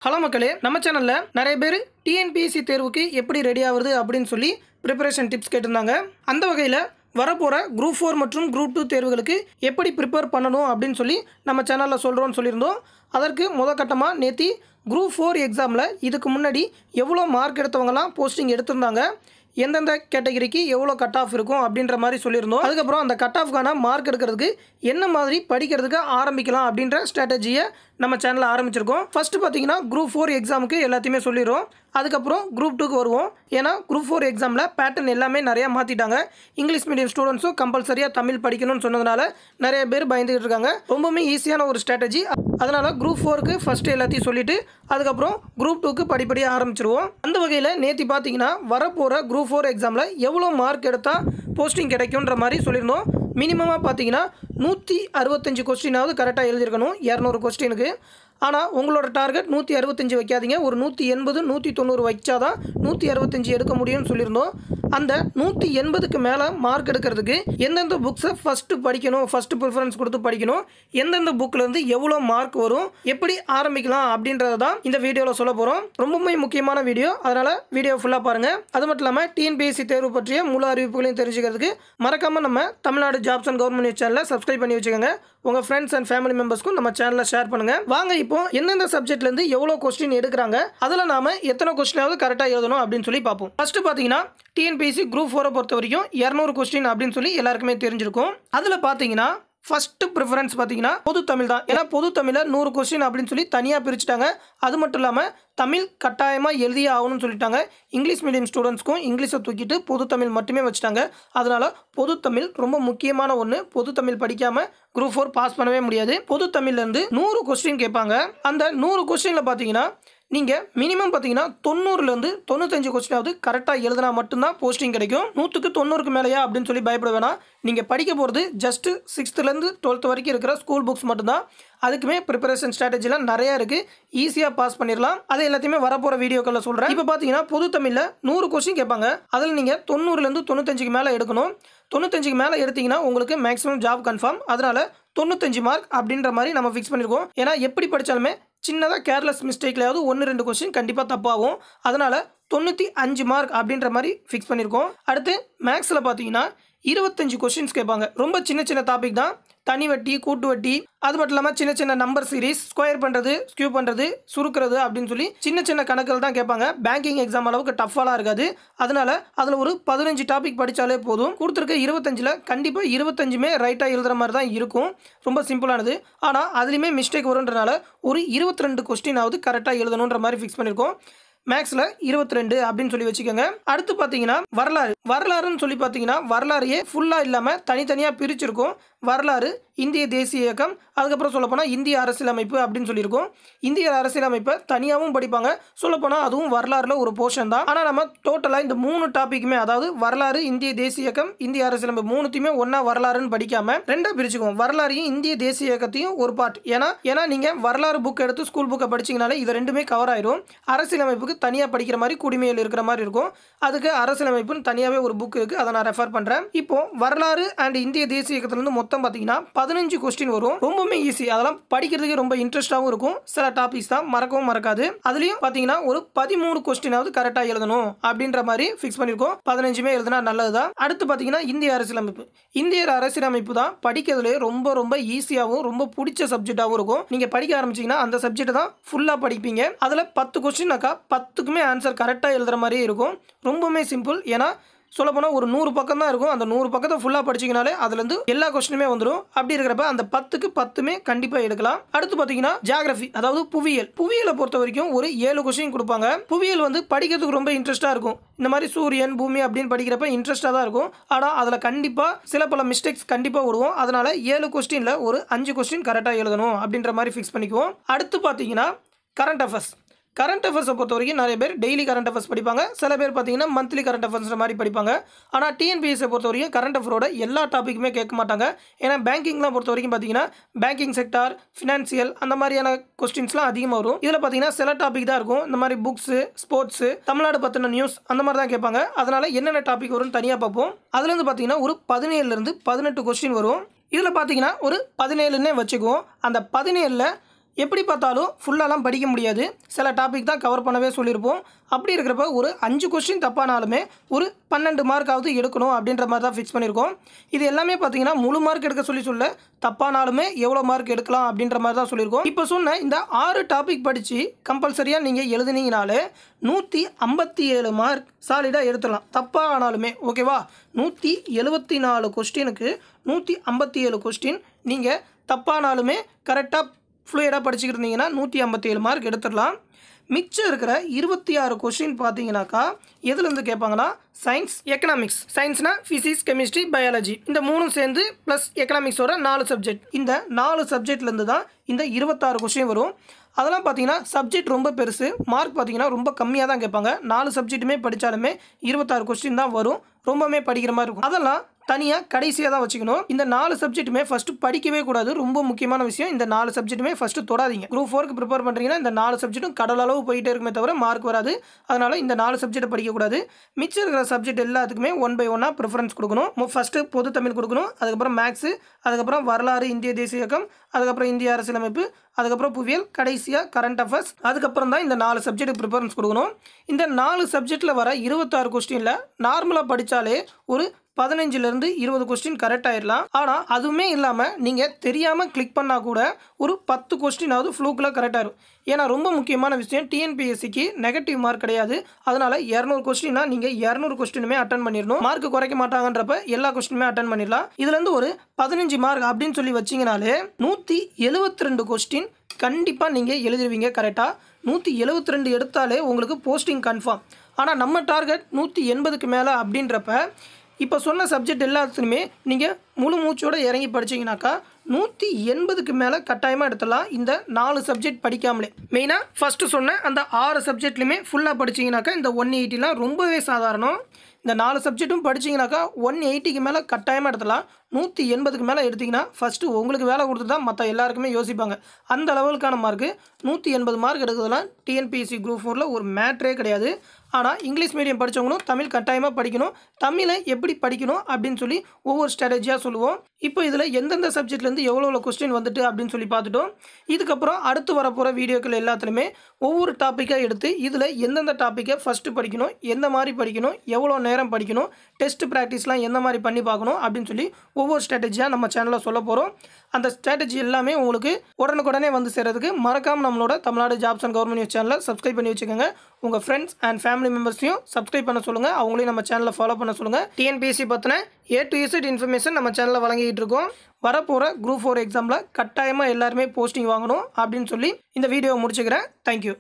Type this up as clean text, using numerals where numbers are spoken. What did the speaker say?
Hello மக்களே, நம்ம சேனலில் நிறைய பேர் டிஎன்பிஎஸ்சி தேர்வுக்கு எப்படி ரெடி ஆகுறது அப்படின்னு சொல்லி ப்ரிப்பரேஷன் டிப்ஸ் கேட்டிருந்தாங்க. அந்த வகையில் வரப்போகிற குரூப் 4 மற்றும் குரூப் 2 தேர்வுகளுக்கு எப்படி ப்ரிப்பேர் பண்ணணும் அப்படின்னு சொல்லி நம்ம சேனலில் சொல்கிறோன்னு சொல்லியிருந்தோம். அதற்கு முதற்கட்டமாக நேற்று குரூப் 4 எக்ஸாமில் இதுக்கு முன்னாடி எவ்வளோ மார்க் எடுத்தவங்கலாம் போஸ்டிங் எடுத்திருந்தாங்க, எந்தெந்த கேட்டகரிக்கு எவ்வளோ கட் ஆஃப் இருக்கும் அப்படின்ற மாதிரி சொல்லியிருந்தோம். அதுக்கப்புறம் அந்த கட் ஆஃப்கான மார்க் எடுக்கிறதுக்கு என்ன மாதிரி படிக்கிறதுக்கு ஆரம்பிக்கலாம் அப்படின்ற ஸ்ட்ராட்டஜியை நம்ம சேனலில் ஆரம்பிச்சிருக்கோம். ஃபஸ்ட்டு பார்த்தீங்கன்னா குரூப் 4 எக்ஸாமுக்கு எல்லாத்தையுமே சொல்லிடுறோம். அதுக்கப்புறம் குரூப் 2க்கு வருவோம். ஏன்னா குரூப் 4 எக்ஸாமில் பேட்டர்ன் எல்லாமே நிறையா மாற்றிட்டாங்க. இங்கிலீஷ் மீடியம் ஸ்டூடெண்ட்ஸும் கம்பல்சரியாக தமிழ் படிக்கணும்னு சொன்னதுனால நிறைய பேர் பயந்துகிட்டு இருக்காங்க. ரொம்பவுமே ஈஸியான ஒரு ஸ்ட்ராட்டஜி. அதனால் குரூப் 4க்கு ஃபஸ்ட்டு எல்லாத்தையும் சொல்லிவிட்டு அதுக்கப்புறம் குரூப் 2க்கு படிப்படியாக ஆரம்பிச்சிருவோம். அந்த வகையில் நேற்று பார்த்தீங்கன்னா வரப்போகிற குரூப் 4 எக்ஸாமில் எவ்வளோ மார்க் எடுத்தால் போஸ்டிங் கிடைக்குன்ற மாதிரி சொல்லியிருந்தோம். மினிமமாக பார்த்தீங்கன்னா 165 கொஸ்டினாவது கரெக்டாக எழுதியிருக்கணும் 200 கொஸ்டினுக்கு. ஆனால் உங்களோட டார்கெட் 165 வைக்காதீங்க, ஒரு 180 190 வச்சாதான் 165 எடுக்க முடியும்னு சொல்லியிருந்தோம். அந்த 180க்கு மேலே மார்க் எடுக்கிறதுக்கு எந்தெந்த புக்ஸை ஃபஸ்ட்டு படிக்கணும், ஃபஸ்ட்டு ப்ரிஃபரன்ஸ் கொடுத்து படிக்கணும், எந்தெந்த புக்கிலேருந்து எவ்வளோ மார்க் வரும், எப்படி ஆரம்பிக்கலாம் அப்படின்றத தான் இந்த வீடியோவில் சொல்ல போகிறோம். ரொம்பவுமே முக்கியமான வீடியோ, அதனால் வீடியோ ஃபுல்லாக பாருங்கள். அது மட்டும் இல்லாமல் டிஎன்பிஎஸ்சி தேர்வு பற்றிய முழு அறிவிப்புகளையும் தெரிஞ்சுக்கிறதுக்கு மறக்காமல் நம்ம Tamil Nadu jobs and government news சேனலை சப்ஸ்கிரைப் பண்ணி வச்சுக்கோங்க. உங்கள் ஃப்ரெண்ட்ஸ் அண்ட் ஃபேமிலி மெம்பர்ஸ்க்கும் நம்ம சேனலை ஷேர் பண்ணுங்கள். வாங்க இப்போ எந்தெந்த சப்ஜெக்ட்லேருந்து எவ்வளோ கொஸ்டின் எடுக்கிறாங்க, அதில் நாம எத்தனை கொஸ்டினாவது கரெக்டாக எழுதணும் அப்படின்னு சொல்லி பார்ப்போம். ஃபஸ்ட்டு பார்த்தீங்கன்னா டிஎன்பிஎஸ்சி குரூப் 4 பொறுத்த வரைக்கும் 200 கொஸ்டின் அப்படின்னு சொல்லி எல்லாருக்குமே தெரிஞ்சிருக்கும். அதில் பார்த்தீங்கன்னா ஃபஸ்ட்டு ப்ரிஃபரன்ஸ் பார்த்தீங்கன்னா பொது தமிழ் தான். ஏன்னா பொது தமிழில் 100 கொஸ்டின் அப்படின்னு சொல்லி தனியாக பிரிச்சுட்டாங்க. அது மட்டும் இல்லாமல் தமிழ் கட்டாயமாக எழுதியே ஆகணும்னு சொல்லிட்டாங்க. இங்கிலீஷ் மீடியம் ஸ்டூடெண்ட்ஸ்க்கும் இங்கிலீஷை தூக்கிட்டு பொது தமிழ் மட்டுமே வச்சுட்டாங்க. அதனால் பொது தமிழ் ரொம்ப முக்கியமான ஒன்று. பொது தமிழ் படிக்காமல் குரூப் 4 பாஸ் பண்ணவே முடியாது. பொது தமிழ்லேருந்து 100 கொஸ்டின் கேட்பாங்க. அந்த 100 கொஸ்டினில் பார்த்தீங்கன்னா நீங்கள் மினிமம் பார்த்தீங்கன்னா 90லேருந்து 95 கொஸ்டினாவது கரெக்டாக எழுதினா மட்டும்தான் போஸ்டிங் கிடைக்கும். 100க்கு 90க்கு மேலேயா அப்படின்னு சொல்லி பயப்பட வேணாம். நீங்கள் படிக்க போகிறது ஜஸ்ட்டு 6th-லேருந்து 12th வரைக்கும் இருக்கிற ஸ்கூல் புக்ஸ் மட்டும்தான். அதுக்குமே ப்ரிப்பரேஷன் ஸ்ட்ராட்டஜிலாம் நிறையா இருக்குது. ஈஸியாக பாஸ் பண்ணிடலாம். அதை எல்லாத்தையுமே வரப்போகிற வீடியோக்களில் சொல்கிறேன். இப்போ பார்த்தீங்கன்னா பொது தமிழில் 100 கொஸ்டின் கேட்பாங்க. அதில் நீங்கள் 90லேருந்து 95க்கு மேலே எடுக்கணும். 95க்கு மேலே எடுத்தீங்கன்னா உங்களுக்கு மேக்ஸிமம் ஜாப் கன்ஃபார்ம். அதனால் 95 மார்க் அப்படின்ற மாதிரி நம்ம ஃபிக்ஸ் பண்ணியிருக்கோம். ஏன்னா எப்படி படித்தாலுமே சின்னதாக கேர்லெஸ் மிஸ்டேக்லையாவது 1-2 கொஸ்டின் கண்டிப்பாக தப்பாகும். அதனால் 95 மார்க் அப்படின்ற மாதிரி ஃபிக்ஸ் பண்ணியிருக்கோம். அடுத்து மேக்ஸில் பார்த்தீங்கன்னா 25 கொஸ்டின்ஸ் கேட்பாங்க. ரொம்ப சின்ன சின்ன டாபிக் தான். தனி வட்டி, கூட்டு வட்டி, அது மட்டும் இல்லாமல் சின்ன சின்ன நம்பர் சீரிஸ், ஸ்கொயர் பண்ணுறது, ஸ்கியூ பண்ணுறது, சுருக்கிறது அப்படின்னு சொல்லி சின்ன சின்ன கணக்குகள் தான் கேட்பாங்க. பேங்கிங் எக்ஸாம் அளவுக்கு டஃப்பாலாம் இருக்காது. அதனால் அதில் ஒரு 15 டாபிக் படித்தாலே போதும். கொடுத்துருக்க 25ல் கண்டிப்பாக 25மே ரைட்டாக எழுதுகிற மாதிரி தான் இருக்கும். ரொம்ப சிம்பிளானது. ஆனால் அதுலேயுமே மிஸ்டேக் வருன்றனால ஒரு 22 கொஸ்டினாவது கரெக்டாக எழுதணுன்ற மாதிரி ஃபிக்ஸ் பண்ணியிருக்கோம். மேக்ஸில் 22 அப்படின்னு சொல்லி வச்சுக்கோங்க. அடுத்து பார்த்தீங்கன்னா வரலாறுன்னு சொல்லி பார்த்தீங்கன்னா வரலாறையே ஃபுல்லாக இல்லாமல் தனித்தனியாக பிரிச்சிருக்கும். வரலாறு, இந்திய தேசிய இயக்கம், அதுக்கப்புறம் சொல்லப்போனால் இந்திய அரசியலமைப்பு அப்படின்னு சொல்லியிருக்கோம். இந்திய அரசியலமைப்பை தனியாகவும் படிப்பாங்க. சொல்லப்போனால் அதுவும் வரலாறுல ஒரு போர்ஷன் தான். ஆனால் நம்ம டோட்டலாக இந்த 3 டாப்பிக்குமே, அதாவது வரலாறு, இந்திய தேசிய இயக்கம், இந்திய அரசியலமைப்பு 3த்தையுமே ஒன்றா வரலாறுன்னு படிக்காமல் 2ஆக பிரிச்சுக்குவோம். வரலாறையும் இந்திய தேசிய இயக்கத்தையும் ஒரு பார்ட். ஏன்னா நீங்கள் வரலாறு புக் எடுத்து ஸ்கூல் புக்கை படிச்சிங்கனாலே இது ரெண்டுமே கவர் ஆயிரும். அரசியலமைப்புக்கு தனியாக படிக்கிற மாதிரி குடிமையில் இருக்கிற மாதிரி இருக்கும். அதுக்கு அரசியலமைப்புன்னு தனியாகவே ஒரு புக் இருக்குது. அதை நான் ரெஃபர் பண்ணுறேன். இப்போ வரலாறு அண்ட் இந்திய தேசிய இயக்கத்திலிருந்து மொத்தம் பார்த்தீங்கன்னா 15 கொஸ்டின் வரும். ரொம்பவுமே ஈஸி. அதெல்லாம் படிக்கிறதுக்கு ரொம்ப இன்ட்ரெஸ்டாகவும் இருக்கும். சில டாபிக்ஸ் தான் மறக்கவும் மறக்காது. அதுலேயும் பார்த்தீங்கன்னா ஒரு 13 கொஸ்டினாவது கரெக்டாக எழுதணும் அப்படின்ற மாதிரி ஃபிக்ஸ் பண்ணியிருக்கோம். 15மே எழுதுனா நல்லதுதான். அடுத்து பார்த்தீங்கன்னா இந்திய அரசியலமைப்பு. இந்திய அரசியலமைப்பு தான் படிக்கிறதுலே ரொம்ப ரொம்ப ஈஸியாகவும் ரொம்ப பிடிச்ச சப்ஜெக்டாகவும் இருக்கும். நீங்கள் படிக்க ஆரம்பிச்சிங்கன்னா அந்த சப்ஜெக்ட் தான் ஃபுல்லாக படிப்பீங்க. அதில் 10 கொஸ்டின்னாக்கா 10க்குமே ஆன்சர் கரெக்டாக எழுதுகிற மாதிரியே இருக்கும். ரொம்பவுமே சிம்பிள். ஏன்னா சொல்லப்போனால் ஒரு 100 பக்கம் தான் இருக்கும். அந்த 100 பக்கத்தை ஃபுல்லாக படிச்சிங்கனாலே அதுலேருந்து எல்லா கொஸ்டினுமே வந்துடும். அப்படி இருக்கிறப்ப அந்த 10க்கு 10மே கண்டிப்பாக எடுக்கலாம். அடுத்து பார்த்தீங்கன்னா ஜியாகிரஃபி, அதாவது புவியியலை பொறுத்த வரைக்கும் ஒரு 7 கொஸ்டின் கொடுப்பாங்க. புவியியல் வந்து படிக்கிறதுக்கு ரொம்ப இன்ட்ரெஸ்ட்டாக இருக்கும். இந்த மாதிரி சூரியன், பூமி அப்படின்னு படிக்கிறப்ப இன்ட்ரெஸ்ட்டாக தான் இருக்கும். ஆனால் அதில் கண்டிப்பாக சில பல மிஸ்டேக்ஸ் கண்டிப்பாக விடுவோம். அதனால் 7 கொஸ்டினில் ஒரு 5 கொஸ்டின் கரெக்டாக எழுதணும் அப்படின்ற மாதிரி ஃபிக்ஸ் பண்ணிக்குவோம். அடுத்து பார்த்தீங்கன்னா கரண்ட் அஃபேர்ஸ். கரண்ட் அஃபேர்ஸை பொறுத்த வரைக்கும் நிறைய பேர் டெய்லி கரண்ட் அஃபேர்ஸ் படிப்பாங்க. சில பேர் பார்த்தீங்கன்னா மந்த்லி கரண்ட் அஃபேர்ஸ் மாதிரி படிப்பாங்க. ஆனால் டிஎன்பிஎஸ்சியை பொறுத்த வரைக்கும் கரண்ட் அஃபேரோட எல்லா டாப்பிக்குமே கேட்க மாட்டாங்க. ஏன்னா பேங்கிங்லாம் பொறுத்த வரைக்கும் பார்த்தீங்கன்னா பேங்கிங் செக்டார், ஃபினான்சியல் அந்த மாதிரியான கொஸ்டின்ஸ்லாம் அதிகமாக வரும். இதில் பார்த்தீங்கன்னா சில டாபிக் தான் இருக்கும். இந்த மாதிரி புக்ஸு, ஸ்போர்ட்ஸு, தமிழ்நாடு பற்றின நியூஸ் அந்த மாதிரி தான் கேட்பாங்க. அதனால் என்னென்ன டாபிக் வரும்னு தனியாக பார்ப்போம். அதுலேருந்து பார்த்தீங்கன்னா ஒரு 17லேருந்து 18 கொஸ்டின் வரும். இதில் பார்த்தீங்கன்னா ஒரு 17ன்னே வச்சுக்குவோம். அந்த 17ல் எப்படி பார்த்தாலும் ஃபுல்லாலாம் படிக்க முடியாது, சில டாபிக் தான் கவர் பண்ணவே சொல்லியிருப்போம். அப்படி இருக்கிறப்ப ஒரு 5 கொஸ்டின் தப்பானாலுமே ஒரு 12 மார்க்காவது எடுக்கணும் அப்படின்ற மாதிரி தான் ஃபிக்ஸ் பண்ணியிருக்கோம். இது எல்லாமே பார்த்தீங்கன்னா முழு மார்க் எடுக்க சொல்ல தப்பானாலுமே எவ்வளோ மார்க் எடுக்கலாம் அப்படின்ற மாதிரி தான் சொல்லியிருக்கோம். இப்போ சொன்ன இந்த 6 டாபிக் படித்து கம்பல்சரியாக நீங்கள் எழுதுனீங்கனாலே 157 மார்க் சாலிடாக எடுத்துடலாம் தப்பாக ஆனாலுமே. ஓகேவா, 174 கொஸ்டினுக்கு 157 கொஸ்டின் நீங்கள் தப்பானாலுமே கரெக்டாக ஃப்ளூயடாக படிச்சுக்கிட்டு இருந்தீங்கன்னா 157 மார்க் எடுத்துடலாம். மிச்சம் இருக்கிற 26 கொஸ்டின் பார்த்தீங்கன்னாக்கா எதுலேருந்து கேட்பாங்கன்னா சயின்ஸ், எக்கனாமிக்ஸ். சயின்ஸ்னால் ஃபிசிக்ஸ், கெமிஸ்ட்ரி, பயாலஜி இந்த 3 சேர்ந்து ப்ளஸ் எக்கனாமிக்ஸோட 4 சப்ஜெக்ட். இந்த 4 சப்ஜெக்ட்லேருந்து தான் இந்த 26 கொஸ்டின் வரும். அதெல்லாம் பார்த்தீங்கன்னா சப்ஜெக்ட் ரொம்ப பெருசு, மார்க் பார்த்தீங்கன்னா ரொம்ப கம்மியாக தான் கேட்பாங்க. 4 சப்ஜெக்ட்டுமே படித்தாலுமே 26 கொஸ்டின் தான் வரும், ரொம்பவே படிக்கிற மாதிரி இருக்கும். அதெல்லாம் தனியாக கடைசியாக தான் வச்சுக்கணும். இந்த 4 சப்ஜெக்ட்டுமே ஃபஸ்ட்டு படிக்கவே கூடாது, ரொம்ப முக்கியமான விஷயம். இந்த 4 சப்ஜெக்ட்டுமே ஃபஸ்ட்டு தொடாதீங்க. குரூப் 4க்கு ப்ரிப்பேர் பண்ணுறீங்கன்னா இந்த 4 சப்ஜெக்ட்டும் கடல் அளவு போயிட்டே இருக்குமே தவிர மார்க் வராது. அதனால் இந்த 4 சப்ஜெக்ட்டை படிக்கக்கூடாது. மிச்சம் இருக்கிற சப்ஜெக்ட் எல்லாத்துக்குமே 1 by 1 ப்ரிஃபரன்ஸ் கொடுக்கணும். ஃபஸ்ட்டு பொது தமிழ் கொடுக்கணும், அதுக்கப்புறம் மேக்ஸு, அதுக்கப்புறம் வரலாறு, இந்திய தேசிய இயக்கம், அதுக்கப்புறம் இந்திய அரசியலமைப்பு, அதுக்கப்புறம் புவியியல், கடைசியாக கரண்ட் அஃபேர்ஸ். அதுக்கப்புறம் தான் இந்த 4 சப்ஜெக்ட்டுக்கு ப்ரிஃபரன்ஸ் கொடுக்கணும். இந்த 4 சப்ஜெக்ட்டில் வர 26 கொஸ்டினில் நார்மலாக படித்தாலே ஒரு 15லேருந்து 20 கொஸ்டின் கரெக்ட் ஆயிடலாம். ஆனால் அதுவுமே இல்லாமல் நீங்கள் தெரியாமல் கிளிக் பண்ணால் கூட ஒரு 10 கொஸ்டினாவது ஃப்ளூக்கில் கரெக்ட் ஆயிடும். ஏன்னா ரொம்ப முக்கியமான விஷயம், டிஎன்பிஎஸ்சிக்கு நெகட்டிவ் மார்க் கிடையாது. அதனால் 200 கொஸ்டினா நீங்கள் 200 கொஸ்டினுமே அட்டன் பண்ணிடணும். மார்க் குறைக்க மாட்டாங்கன்றப்ப எல்லா கொஸ்டினுமே அட்டன் பண்ணிடலாம். இதுலேருந்து ஒரு 15 மார்க் அப்படின்னு சொல்லி வச்சிங்கனாலே 172 கொஸ்டின் கண்டிப்பாக நீங்கள் எழுதிடுவீங்க கரெக்டாக. 172 எடுத்தாலே உங்களுக்கு போஸ்டிங் கன்ஃபார்ம். ஆனால் நம்ம டார்கெட் 180க்கு மேலே அப்படின்றப்ப இப்போ சொன்ன சப்ஜெக்ட் எல்லாத்துலையுமே நீங்கள் முழு மூச்சோடு இறங்கி படிச்சிங்கனாக்கா 180க்கு மேலே கட்டாயமாக எடுத்துடலாம். இந்த 4 சப்ஜெக்ட் படிக்காமலே மெயினாக ஃபஸ்ட்டு சொன்ன அந்த 6 சப்ஜெக்ட்லையுமே ஃபுல்லாக படிச்சிங்கனாக்கா இந்த 180லாம் ரொம்பவே சாதாரணம். இந்த 4 சப்ஜெக்ட்டும் படிச்சிங்கனாக்கா 180க்கு மேலே கட்டாயமாக எடுத்துடலாம். 180க்கு மேலே எடுத்திங்கன்னா ஃபஸ்ட்டு உங்களுக்கு வேலை கொடுத்து தான் மற்ற எல்லாருக்குமே யோசிப்பாங்க. அந்த லெவலுக்கான மார்க்கு 180 மார்க் எடுக்கிறதுலாம் டிஎன்பிஎஸ்சி குரூப் 4ல் ஒரு மேட்ரே கிடையாது. ஆனால் இங்கிலீஷ் மீடியம் படித்தவங்களும் தமிழ் கட்டாயமாக படிக்கணும். தமிழை எப்படி படிக்கணும் அப்படின்னு சொல்லி ஒவ்வொரு ஸ்ட்ராட்டஜியாக சொல்லுவோம். இப்போ இதில் எந்தெந்த சப்ஜெக்ட்லேருந்து எவ்வளோ கொஸ்டின் வந்துட்டு அப்படின்னு சொல்லி பார்த்துட்டோம். இதுக்கப்புறம் அடுத்து வரப்போகிற வீடியோக்கள் எல்லாத்துலேயுமே ஒவ்வொரு டாப்பிக்காக எடுத்து இதில் எந்தெந்த டாப்பிக்கை ஃபஸ்ட்டு படிக்கணும், எந்த மாதிரி படிக்கணும், எவ்வளோ நேரம் படிக்கணும், டெஸ்ட் ப்ராக்டிஸ்லாம் எந்த மாதிரி பண்ணி பார்க்கணும் அப்படின்னு சொல்லி ஒவ்வொரு ஸ்ட்ராட்டஜியாக நம்ம சேனலில் சொல்ல போகிறோம். அந்த ஸ்ட்ராட்டஜி எல்லாமே உங்களுக்கு உடனுக்குடனே வந்து சேர்கிறதுக்கு மறக்காமல் நம்மளோட Tamil Nadu jobs and government news சேனலை சப்ஸ்கிரைப் பண்ணி வச்சுக்கோங்க. உங்கள் ஃப்ரெண்ட்ஸ் அண்ட் ஃபேமிலி மெம்பர்ஸையும் சப்ஸ்கிரைப் பண்ண சொல்லுங்கள், அவங்களையும் நம்ம சேனலில் ஃபாலோ பண்ண சொல்லுங்கள். டிஎன்பிஎஸ்சி பற்றின A to Z இன்ஃபர்மேஷன் நம்ம சேனலில் வழங்கிட்டு இருக்கோம். வரப்போகிற குரூப் 4 எக்ஸாமில் கட்டாயமாக எல்லாருமே போஸ்டிங் வாங்கணும் அப்படின்னு சொல்லி இந்த வீடியோவை முடிச்சுக்கிறேன். தேங்க்யூ.